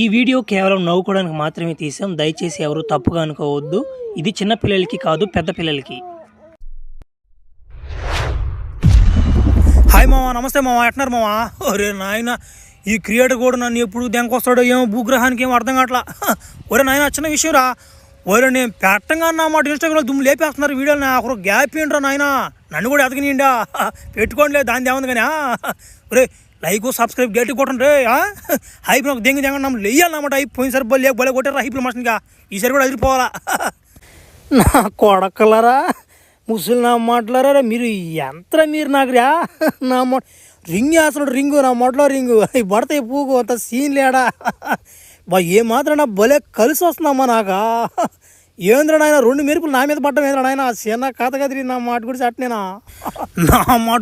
ఈ వీడియో కేవలం నవ్వుకోవడానికి మాత్రమే తీసాం. దయచేసి ఎవరు తప్పుగా అనుకోవద్దు. ఇది చిన్న పిల్లలకి కాదు, పెద్ద పిల్లలకి. హాయ్ మామ, నమస్తే మామ, ఎట్న్నారు మామ? ఒరే నాయన, ఈ క్రియేటర్ కూడా నన్ను ఎప్పుడు దెంకొస్తాడో ఏమో, భూగ్రహానికి ఏమో అర్థం కావట్లా. ఒరే నాయన, చిన్న విషయం రా. ఒరే నేను పెట్టంగా అన్నమాట ఇన్స్టాగ్రామ్లో దుమ్ము లేపేస్తున్నారు వీడియోని. ఒకరు గ్యాప్ ఏంట్రా నాయన, నన్ను కూడా ఎదగనిండా పెట్టుకోండి, దాని ఏముంది కానీ. ఒరే లైక్ సబ్స్క్రైబ్ గట్టి కొట్టండి రే. హైప్ నాకు దెంగి నమ్మ లేయాలన్నమాట. హైప్ పోయినసారి బలే కొట్టారా హైప్లో మనుషునిగా, ఈసారి కూడా అదిరిపోవాలా. నా కొడకలరా, ముసలి నా మాట్లాడారా మీరు, ఎంత మీరు నాకు రా. నా రింగ్ వేస్తున్నాడు, రింగు నా మొట్లో రింగు పడతాయి పూగు, అంత సీన్ లేడా. బా ఏమాత్రం నా భలే కలిసి వస్తున్నామ్మా నాకా. ఏంద్ర నాయన, 2 మెరుపులు నా మీద పడ్డం ఏంద్ర నాయన. చిన్న కథ కదిరి నా మాట కూడా చట్నేనా. నా మాట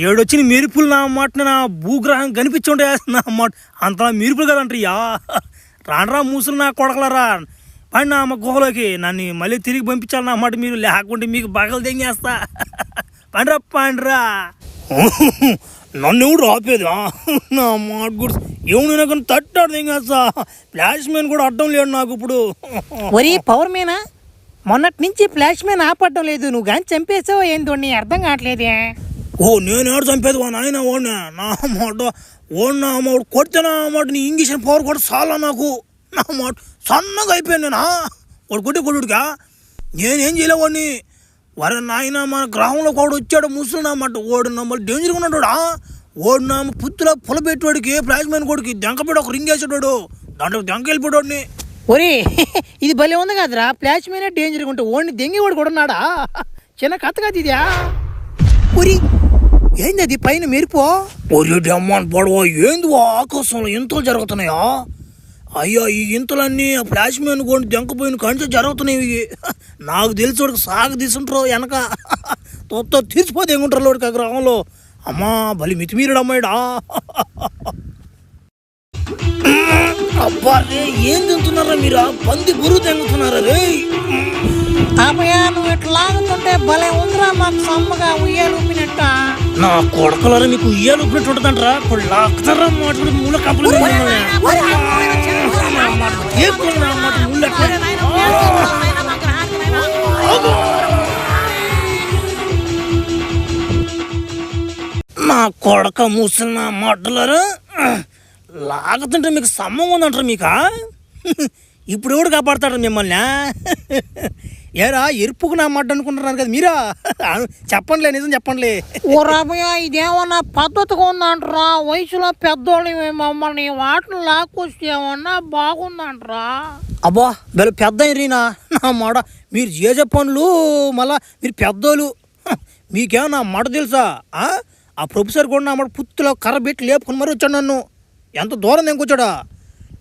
ఏడొచ్చిన మెరుపులు నా మాట నా భూగ్రహం కనిపించుంటే నా మాట అంత మెరుపులు కదంటయ్యా. రానరా ముసలు నా కొడకలరా, పండి నా అమ్మ గుహలోకి నన్ను మళ్ళీ తిరిగి పంపించాలి నా మాట. మీరు లేకుంటే మీకు బగలు తెంగేస్తా. పండ్రా నన్ను ఎవడు రాపేదా నా మాట కూడా. ఎవడైనా కానీ తట్టాడు తెంగేస్తా. ఫ్లాష్ మ్యాన్ కూడా అడ్డం లేడు నాకు ఇప్పుడు. ఒరే పవర్ మ్యానా, మొన్నటి నుంచి ఫ్లాష్ మ్యాన్ ఆపడ్డం లేదు. నువ్వు కానీ చంపేసావో ఏందో నీ అర్థం కావట్లేదే. ఓ నేను ఎవడు చంపేది వా నాయన, ఓడినా నా మాట ఓడినా అమ్మ కొడితే నా మాట. నీ ఇంగ్లీష్ పవర్ కూడా చాలా నాకు. నా మాట సన్నగా అయిపోయాను నేనా వాడు కొడుడుగా. నేనేం చేయలేవాడిని. వరే నాయన, మన గ్రామంలో కూడా వచ్చాడు ముసలి నా మాట. ఓడు నమ్మలు డేంజర్గా ఉన్నాడు. ఓడు నా పుత్తుల పొల పెట్టేవాడికి, ఫ్లాష్ మ్యాన్ కొడుకు దెంకపెట్టి ఒక రింగ్ వేసాడు, దాంట్లో దెంక వెళ్ళిపోయాడిని. ఒరే ఇది భలే ఉంది కదరా, ఫ్లాష్ మ్యానే డేంజర్గా ఉంటే ఓడిని దెంగి వాడు కూడా ఉన్నాడా. చిన్న కథ కాదు ఇదా. ఒరి ఏంది అది పైన మెరుపు? ఒరి డమ్మాన్ పడవా, ఏంది ఆకాశంలో ఇంతలు జరుగుతున్నాయా? అయ్యా ఈ ఇంతలన్నీ ఆ ఫ్లాష్ మ్యాన్ కొన్ని దెంకపోయిన కంచె జరుగుతున్నాయి. నాకు తెలిసి వాడికి సాగు తీసుంటారు వెనక, తొత్త తీర్చిపోతే ఎంగుంటారు వాడికి ఆ గ్రామంలో. అమ్మా బలి మితిమీరుడు అమ్మాయిడా. అబ్బా రే, ఏం తింటున్నారా మీరు? పంది బురుగు తెంగుతున్నారా రే? అమ్మయ్యా, నువ్వు ఇట్లా లాగుతుంటే భలే ఉందిరా, మాకు సమ్మగా ఉయ్యాలు ఊపినట్ట. నా కొడకలరా, మీకు ఉయ్యాలు ఊపినట్టు ఉంటుందంటారా? ఇప్పుడు లాక్తారా మాట్లాడి మూల కప్పులు నా కొడక ముసలి నా మాటలరా. లాగుతుంటే మీకు సమ్మం ఉందంటారు మీకా? ఇప్పుడు ఎవడు కాపాడతాడు మిమ్మల్ని? ఏరా ఎరుపుకు నా మాట అనుకుంటున్నారు కదా మీరా? చెప్పండిలే, నిజం చెప్పండి. ఓ రాబోయా, ఇదేమన్నా పద్ధతిగా ఉందంటరా? వయసులో పెద్దోళ్ళు మమ్మల్ని వాటిని లాక్కొస్తే ఏమన్నా బాగుందంటరా? అబ్బా వీళ్ళు పెద్ద అయినా నా మాట. మీరు చేసే పనులు మళ్ళా మీరు పెద్దోళ్ళు. మీకేమో నా మాట తెలుసా? ఆ ప్రొఫెసర్ కూడా నా మాట పుత్తులో కర్ర పెట్టి లేపుకుని మరి వచ్చాడు నన్ను. ఎంత దూరం దెంకొచ్చాడా.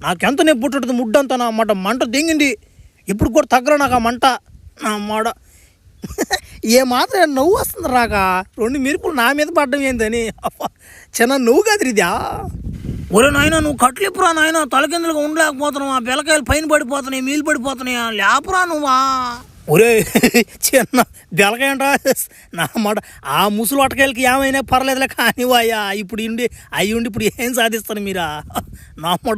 నాకెంత నేను పుట్టదు ముడ్డంతా నా మాట. మంట దెంగింది, ఇప్పుడు కూడా తగ్గరా నాకు ఆ మంట నా మాట. ఏ మాత్రం నవ్వు వస్తుంది రాక. 2 మెరుపులు నా మీద పడ్డం ఏందని. చిన్న నువ్వు కాదు ఇదా. ఒరే నాయన, నువ్వు కట్లిప్పురా నాయన, తలకిందులుగా ఉండలేకపోతున్నావు. ఆ బెలకాయలు పైన పడిపోతున్నాయి, మీలు పడిపోతున్నాయా, లేపురా నువ్వా. ఒరే చిన్న బెలకాయ అంట నా మాట. ఆ ముసులు అటకాయలకి ఏమైనా పర్లేదులే కానీ అయ్యా, ఇప్పుడు ఇప్పుడు ఏం సాధిస్తాను మీరా నా మాట.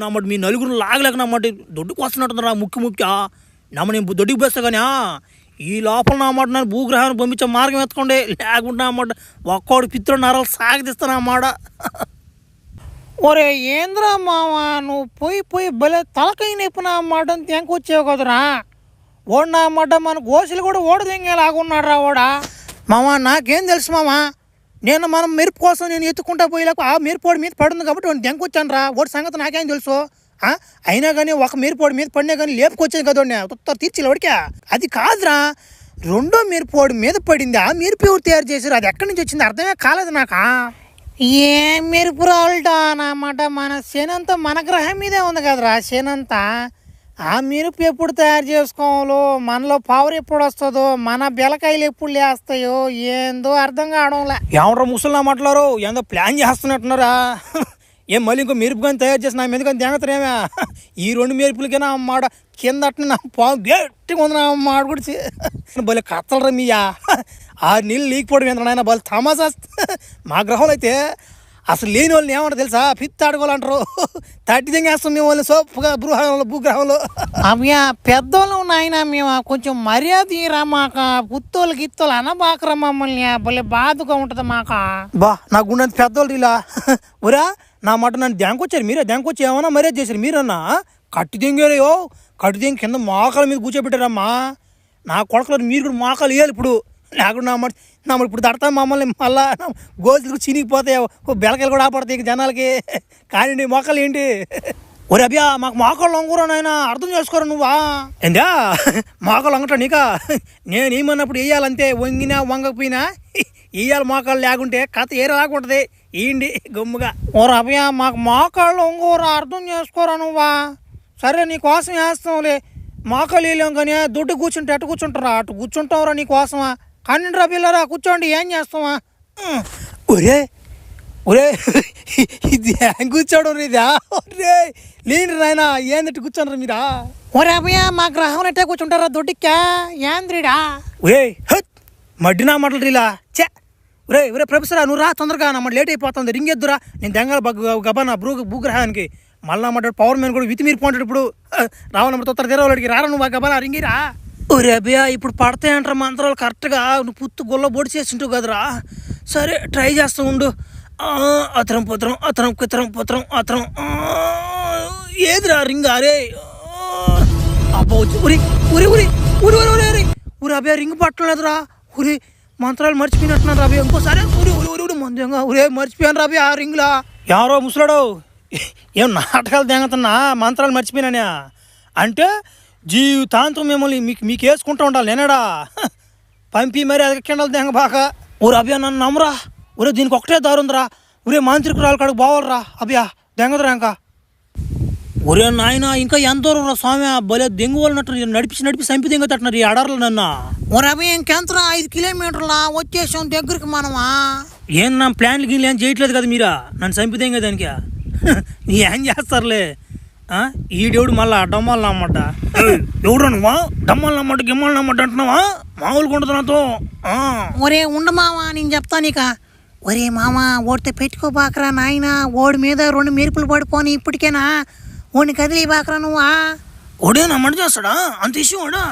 నా మాట మీ నలుగురు లాగలేక నా మాట దొడ్డుకు వస్తున్నట్టున్నారా ముక్కి నమ్మ. నేను దొడ్డుకు పోస్తా కానీ ఈ లోపల నా మాట నన్ను భూగ్రహాన్ని పంపించే మార్గం ఎత్తుకోండి. లేకుంటే నా మాట ఒక్కోడు పిత్రుడు నరాలు సాగదీస్తాను ఆ మాట. ఒరే ఏంద్రా మావా, నువ్వు పోయి భలే తలకై నొప్పి నా మాట తెంకొచ్చావు కదరా. ఓడి నా మాట మన గోసులు కూడా ఓడి తెంగేలాగున్నాడు రా ఓడా. మామా నాకేం తెలుసు మామా, మనం మెరుపు కోసం నేను ఎత్తుకుంటా పోయేలాకు ఆ మెరుపోడి మీద పడుతుంది కాబట్టి వాడిని దెంకొచ్చాను రా. ఓడి సంగతి నాకేం తెలుసు. అయినా కానీ ఒక మెరుపోడి మీద పడినా కానీ లేపుకొచ్చాను కదా వాడిని తీర్చి వాడికా. అది కాదురా, 2వ మెరుపోడి మీద పడింది. ఆ మెరుపు ఎవరు తయారు చేశారు, అది ఎక్కడి నుంచి వచ్చింది అర్థమే కాలేదు నాకా. ఏ మెరుపు రాళ్ళట అన్నమాట, మన శనంతా మన గ్రహం మీదే ఉంది కదరా శనంతా. ఆ మెరుపు ఎప్పుడు తయారు చేసుకోవాలో, మనలో పవర్ ఎప్పుడు వస్తుందో, మన బెలకాయలు ఎప్పుడు లేస్తాయో ఏందో అర్థం కావడంలే. ఎవరో ముసలి మాట్లాడారు, ఏందో ప్లాన్ చేస్తున్నట్టున్నారా? ఏం మళ్ళీ ఇంకో మెరుపు కానీ తయారు చేసి నా మీద కానీ దెంగతారేమే? ఈ 2 మెరుపులకైనా అమ్మాడ కింద అట్నే నా పాము గట్టిగా ఉంది నా మాట కూడా. భలే కత్తలరా మీయా. 6 నీళ్ళు లీకపోవడం ఏంటో నాయన, భలే తమాసా. మా గ్రహంలో అయితే అసలు లేని వాళ్ళని ఏమంటారు తెలుసా, పిత్త ఆడుకోవాలంటారు. తట్టి తెంగేస్తాం మేము వాళ్ళని సోపుగా భూగ్రహంలో. అవ్యా పెద్దోళ్ళం నాయన మేము కొంచెం మర్యాద ఇరా మాక పుత్తోళ్ళు గిత్తోళ్ళు అనబాకరా మమ్మల్ని భలే బాధగా ఉంటుంది మాక. బా నా గుండె పెద్దోళ్ళు ఇలా ఒరా నా మాట నన్ను ధ్యాంకొచ్చారు మీరే, ధ్యాంకొచ్చి ఏమన్నా మర్యాద చేశారు మీరన్నా. కట్టి తెంగారో కట్టి తెంగి కింద మోకాల మీద కూర్చోబెట్టారమ్మా. నా కొడకలు మీరు కూడా మోకాలు వేయాలి ఇప్పుడు. లేకుండా నా మాట ఇప్పుడు తడతా మమ్మల్ని మళ్ళా గోతులు చినిగిపోతాయి, బెలకాయలు కూడా ఆపడతాయి జనాలకి. కానీ మోకాలు ఏంటి ఒరే అభ్యా మాకు మోకాళ్ళు వంగురా నాయన, అర్థం చేసుకోరా నువ్వా. ఏందా మోకాలు వంగటా నీకా? నేను ఏమన్నప్పుడు వేయాలంతే, వంగినా వంగకపోయినా వేయాలి. మోకాళ్ళు లేకుంటే కథ ఏరే రాకుంటుంది. ఏంటి గమ్ముగా ఓర అభ్యా మాకు మోకాళ్ళు వంగోరా, అర్థం చేసుకోరా నువ్వా. సరే నీకోసం వేస్తాంలే, మోకాళ్ళు వేయలేం కానీ దుడ్డు కూర్చుంటే అటు కూర్చుంటారా, అటు కూర్చుంటావురా నీకోసమా. కానీ రా పిల్లరా కూర్చోండి, ఏం చేస్తావా. ఒరే ఒరే ఇది కూర్చోవడం ఇదా? ఒరే లేండి నాయన, ఏందట్టు కూర్చోనరా మీరా? ఓరే అభ్యా మా గ్రహం ఎట్టే కూర్చుంటారా దుడ్డిక్కా ఏంద్రీడా. ఒరే హత్ మడ్డినా మాటలు రీలా చే. ఒరే ఒరే ప్రొఫెసరా నువ్వు రా తొందరగా, నా మాట లేట్ అయిపోతుంది, రింగ్ ఎద్దురా. నేను దెంగల గబానా భూగ్రహానికి మళ్ళా మాట పవర్ మ్యాన్ కూడా వితిమీరి పోంటాడు ఇప్పుడు. రావాలమ్మ తొత్తర తెరవాళ్ళకి రారా నువ్వు గబానా రింగిరా. ఒరే అభ్యా ఇప్పుడు పడతాయంటారా మంత్రాలు కరెక్ట్గా, నువ్వు పుత్తు గొల్ల బొడి చేసింటావు కదరా. సరే ట్రై చేస్తూ ఉండు. అతరం పుత్రం అతరం కుతరం పుత్రం అతరం ఏదిరా రింగ్ అరే అబ్బా ఉరి ఉరి ఉరి ఉరి ఉరి ఉరి ఉరి అభ్యా రింగ్ పట్టలేదురా. ఉరి మంత్రాలు మర్చిపోయినట్టున్నారు అభ్యా. ఇంకోసారి ఉరి ఉరి ఉరి ఉరి మందంగా ఉరే మర్చిపోయాను రాబీ ఆ రింగ్లా. ఎవరో ముసలాడో ఏం నాటకాలు తెంగతున్నా మంత్రాలు మర్చిపోయినానే అంటే జీవితాంతం మిమ్మల్ని మీకు వేసుకుంటూ ఉండాలి నేనేడా. పంపి మరి అది కిండలు తెంగ బాగా. ఊరు అభ్యా నన్ను నమ్మరా. ఒరే దీనికి ఒకటే దారి ఉందిరా. ఒరే మాంత్రికురాలు కాడికి బావాలరా అభ్యా, దెంగదురా ఇంకా. ఒరే నాయన ఇంకా ఎంత దూరం రా స్వామి, భలే దెంగు వాళ్ళనట్టు నడిపి సంపి దెంగతట్టున్నారు ఈ అడర్లు నన్ను. ఓరే అభ్యా ఇంకెంతరా 5 కిలోమీటర్లా వచ్చేసాం దగ్గరికి మనమా. ఏం నా ప్లాన్లు గిన్లు ఏం చేయట్లేదు కదా మీరా, నన్ను సంపి దెంగ దానికి. ఏం చేస్తారులే ఈడెవడు మళ్ళా డమ్మాలు నమ్మంట. ఎవడు నువ్వా డమ్మాలు నమ్మంట గిమ్మాలు నమ్మంట అంటున్నావా? మామూలుగా ఉండదు నాతో. ఒరే ఉండు మావా నేను చెప్తా నీక. ఒరే మామా ఓడితే పెట్టుకోబాకరా నాయన, ఓడి మీద 2 మెరుపులు పడిపోని ఇప్పటికేనా ఓడిని కదిలి బాకరా నువ్వా. ఓడే నమ్మంట చేస్తాడా అంత ఇష్యూ వాడా?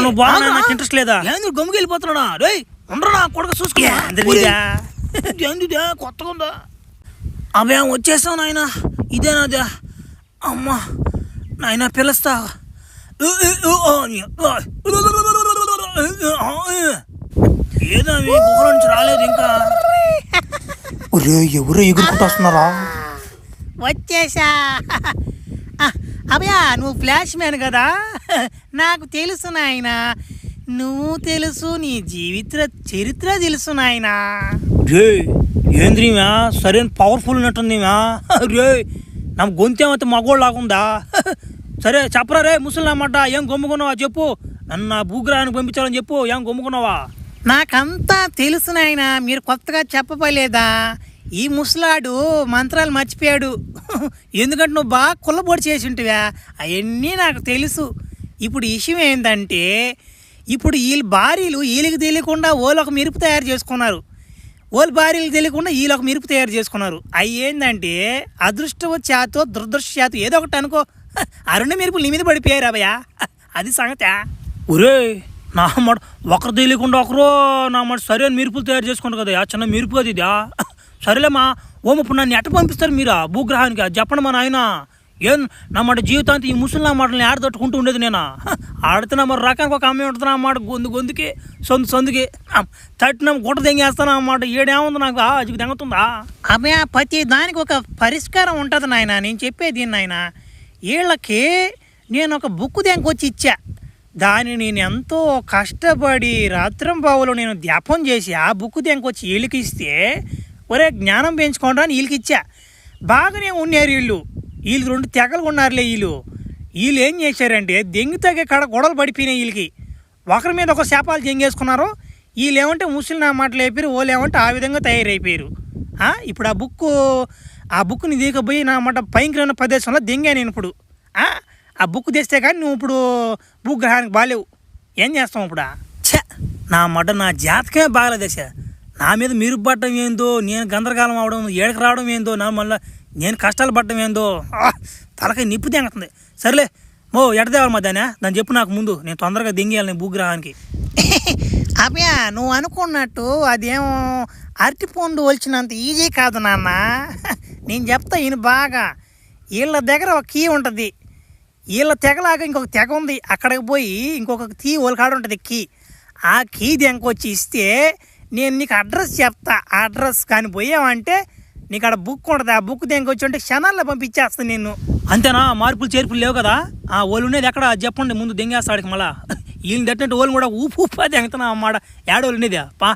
నువ్వు బాగా నాకు ఇంట్రెస్ట్ లేదా? ఏంది గమ్ముకి వెళ్ళిపోతున్నాడా? రే ఉండరా కొడుకు చూసుకో కొత్తగా ఉందా. అభ్యా వచ్చేసావు నాయన, ఇదేనాదా అమ్మా నాయన పిలుస్తా. ఏదో మీ గుహల నుంచి రాలేదు ఇంకా. ఎవరు ఎగురుకుంటూ వస్తున్నారా? వచ్చేసా. అభ్యా నువ్వు ఫ్లాష్ మ్యాన్ కదా, నాకు తెలుసు నాయన. నువ్వు తెలుసు, నీ చరిత్ర తెలుసు నాయన. రే ఏంద్రీమా సరైన పవర్ఫుల్ ఉన్నట్టుందిమా. రే నా గొంతేమైతే మగోళ్ళు లాగుందా? సరే చెప్పరా రే ముసలినమాట, ఏం గమ్ముకున్నావా చెప్పు. నన్ను నా భూగ్రహానికి పంపించాలని చెప్పు, ఏం గమ్ముకున్నావా? నాకంతా తెలుసు నాయన, మీరు కొత్తగా చెప్పలేదా. ఈ ముసలాడు మంత్రాలు మర్చిపోయాడు. ఎందుకంటే నువ్వు బాగా కుల్లబొడి చేసి ఉంటివా, అవన్నీ నాకు తెలుసు. ఇప్పుడు విషయం ఏంటంటే ఇప్పుడు వీళ్ళ భార్యలు వీళ్ళకి తెలియకుండా ఓళ్ళొక మెరుపు తయారు చేసుకున్నారు, వాళ్ళ భార్యలకు తెలియకుండా వీళ్ళొక మెరుపు తయారు చేసుకున్నారు. అవి ఏంటంటే అదృష్టవశాతో దురదృష్టశాతం ఏదో ఒకటి అనుకో, ఆ 2 మెరుపులు నీ మీద పడిపోయారు అభయా, అది సంగతి. ఒరే నా మాట ఒకరు తెలియకుండా ఒకరు నా మాట సరైన మెరుపులు తయారు చేసుకున్నారు కదా, ఆ చిన్న మెరుపు అది ఇదా. సరేలేమా ఓమ ఇప్పుడు నన్ను ఎట్ట పంపిస్తారు మీరా భూగ్రహానికి అది చెప్పండి మా నాయన. ఏం నా మాట జీవితాంతి ఈ ముసలి నా మాటని ఆడదట్టుకుంటూ ఉండేది నేను. ఆడుతున్నా మరి రకానికి ఒక అమ్మాయి ఉంటుందా అన్నమాట, గొంతుకి సొందుకి తట్టిన గుట్ట దెంగేస్తాను అన్నమాట. ఏడేముంది నాకు అది దెంగతుందా? అభయ ప్రతి దానికి ఒక పరిష్కారం ఉంటుంది నాయన. నేను చెప్పేది నాయన, వీళ్ళకి నేను ఒక బుక్ దెంకొచ్చి ఇచ్చా. దాన్ని నేను ఎంతో కష్టపడి రాత్రింబావులో నేను ధ్యాపం చేసి ఆ బుక్ దెంకొచ్చి వీళ్ళకి ఇస్తే ఒరే జ్ఞానం పెంచుకోవడానికి వీళ్ళకి ఇచ్చా. బాగానే ఉన్నారు వీళ్ళు 2 తెగలు ఉన్నారులే. వీళ్ళు ఏం చేశారంటే దెంగి తగ్గే కాడ గొడవలు పడిపోయినాయి వీళ్ళకి. ఒకరి మీద ఒక శాపాలు జంగేసుకున్నారు. వీళ్ళు ఏమంటే ముసలి నా మాటలు అయిపోయారు, వాళ్ళు ఏమంటే ఆ విధంగా తయారైపోయారు. ఇప్పుడు ఆ బుక్ని దిగపోయి నా మాట భయంకరమైన ప్రదేశంలో దెంగా నేను ఇప్పుడు. ఆ బుక్ తెస్తే కానీ నువ్వు ఇప్పుడు భూగ్రహానికి బాలేవు. ఏం చేస్తావు ఇప్పుడు? ఛ నా మాట నా జాతకమే బాగలేదు దశ. నా మీద మీరు పడటం ఏందో, నేను గందరగోళం అవడం, ఏడకి రావడం ఏందో, నా మళ్ళీ నేను కష్టాలు పడటం ఏందో, తలకాయ నిప్పు తెంగుతుంది. సర్లే ఎడదేవాలి మధ్యాహ్న దాన్ని చెప్పు నాకు ముందు, నేను తొందరగా దింగేయాలి నేను భూగ్రహానికి. అబ్యా నువ్వు అనుకున్నట్టు అదేమో అరటిపండు వచ్చినంత ఈజీ కాదు నాన్న. నేను చెప్తా ఈయన బాగా. వీళ్ళ దగ్గర ఒక కీ ఉంటుంది, వీళ్ళ తెగలాగా ఇంకొక తెగ ఉంది. అక్కడికి పోయి ఇంకొక కీ వాళ్ళ కాడ ఉంటుంది కీ. ఆ కీ దెంకొచ్చి ఇస్తే నేను నీకు అడ్రస్ చెప్తా. ఆ అడ్రస్ కానీ పోయావంటే నీకు ఆడ బుక్ ఉంటుంది. ఆ బుక్ దెంకొచ్చి అంటే క్షణాల్లో పంపించేస్తాను నిన్ను. అంతేనా? మార్పులు చేర్పులు లేవు కదా? ఆ ఓళ్ళు ఉండేది ఎక్కడ చెప్పండి ముందు, దెంగేస్తాడికి మళ్ళా. వీళ్ళని తట్టినట్టు ఓళ్ళు కూడా ఊపు దెంగతున్నా అమ్మాట. ఏడోళ్ళు ఉండేదా పా.